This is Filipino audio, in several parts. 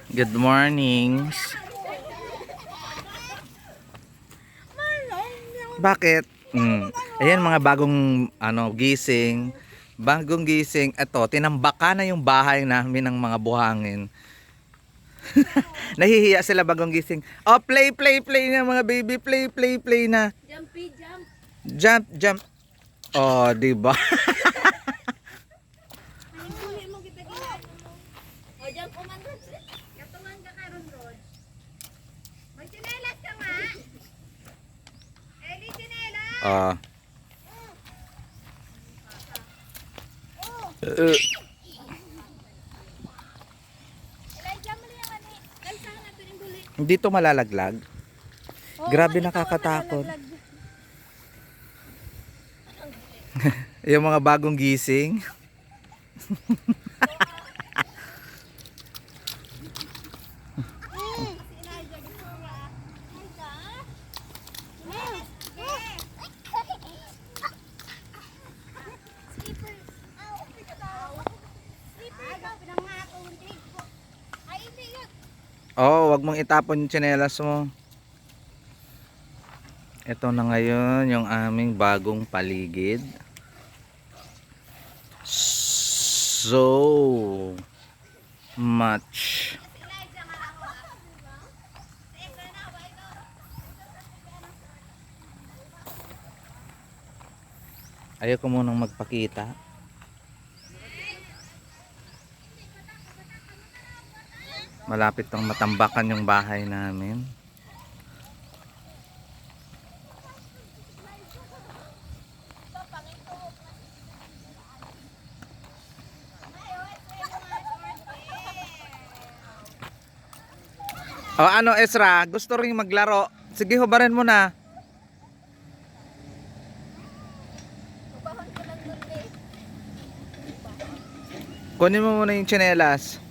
Good morning. Bakit? Ayan mga bagong gising. Bagong gising. Ito, tinambaka na yung bahay namin ng mga buhangin. Nahihiya sila bagong gising. Oh, play na mga baby. Play na. Jumpy, jump. Jump. Oh, di ba? Ay, huli mo kita ginawa. O, jump ko man, Rod. Katungan ka karon, Rod. May tsinelas ka nga. Eli, tsinelas. Ah. Elijah, mali ang ani. Kalsa na ito yung huli. Hindi to malalaglag. Oo, Grabe, ikaw ang nakakatakot. nalalaglag. Yung mga bagong gising. Oh, wag mong itapon yung tsinelas mo. Ito na ngayon yung aming bagong paligid. So much. Ayoko munang magpakita. Malapit tong matambakan yung bahay namin. O ano Ezra, gusto ring maglaro. Sige, hubarin mo na. Kunin mo muna yung tsinelas.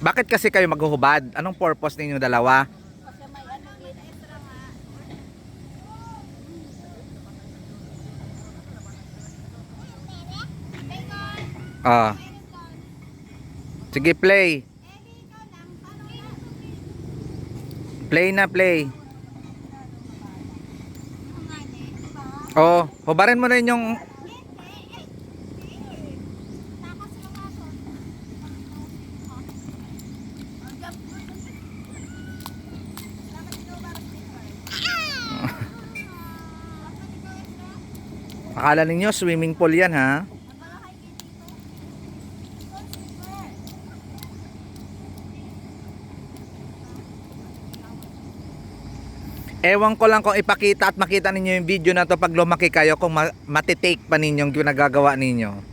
Bakit kasi kayo maghuhubad? Anong purpose ninyo dalawa? Ah. Sige, play. Play. Oh, hubarin mo rin yung akala ninyo swimming pool yan, ha? Ewan ko lang kung ipakita at makita ninyo yung video na to pag lumaki kayo, kung matitake pa ninyo yung ginagagawa ninyo.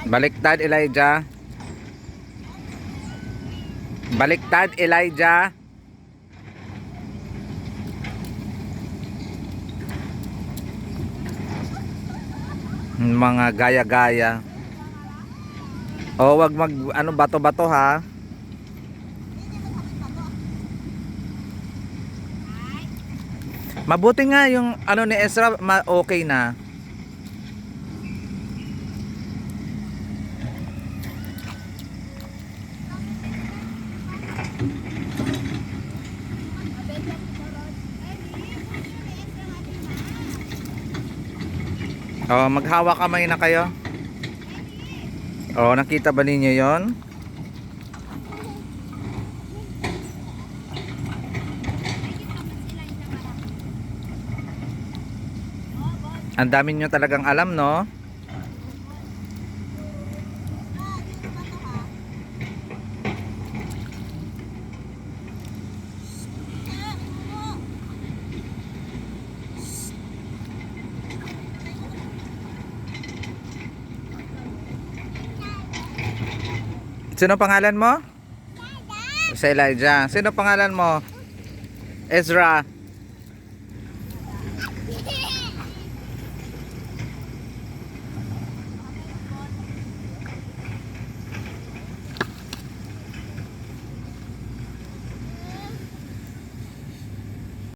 Baliktad, Elijah. Baliktad, Elijah. Mga gaya-gaya. O, wag mag bato-bato, ha. Mabuti nga yung ni Ezra, okay na. Oh, maghawa kamay na kayo. Oh, nakita ba ninyo 'yon? Ang dami nyo talagang alam, no? Sino pangalan mo? Si Elijah. Sino pangalan mo? Ezra.